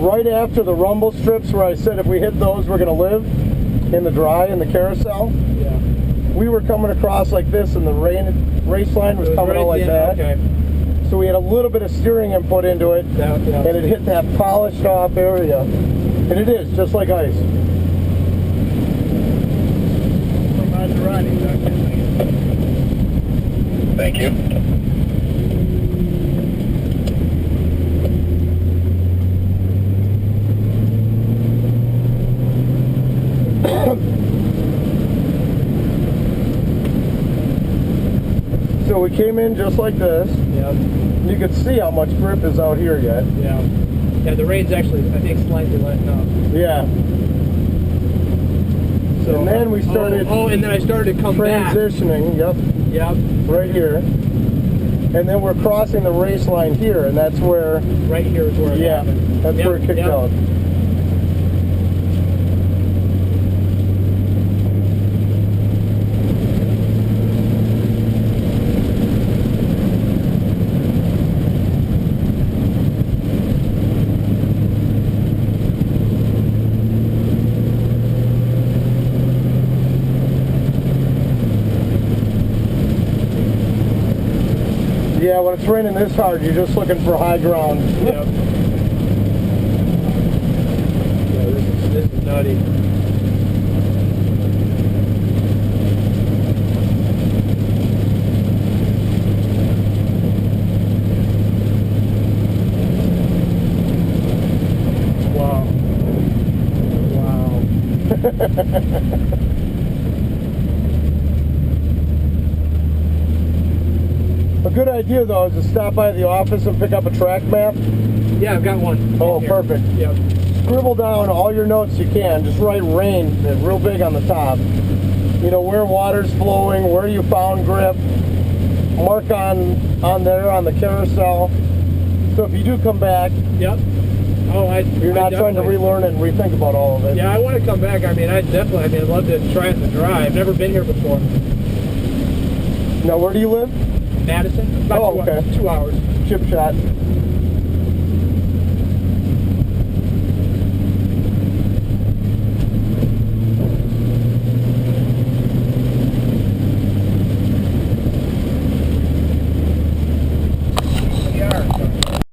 right after the rumble strips where I said if we hit those we're going to live in the dry in the carousel. Yeah. We were coming across like this and the race line was coming out like that. Okay. So we had a little bit of steering input into it, and it hit that polished off area. And it is, just like ice. Thank you. So we came in just like this. Yeah. You could see how much grip is out here yet. Yeah. Yeah, the rain's actually, I think, slightly letting up. Yeah. So, and then we started. And then I started to come transitioning. back. Yep. Right here. And then we're crossing the race line here, and that's where. Right here is where it happened. That's where it kicked out. Yeah, when it's raining this hard, you're just looking for high ground. Yep. Yeah, this is nutty. Wow. Wow. A good idea, though, is to stop by the office and pick up a track map. Yeah, I've got one. Oh, perfect. Yep. Scribble down all your notes you can. Just write rain real big on the top. You know, where water's flowing, where you found grip. Mark on there on the carousel. So if you do come back, yep. Oh, you're not trying to relearn it and rethink about all of it. Yeah, I want to come back. I mean, I'd love to try it in the dry. I've never been here before. Now, where do you live? Madison. About 2 hours. Chip shot.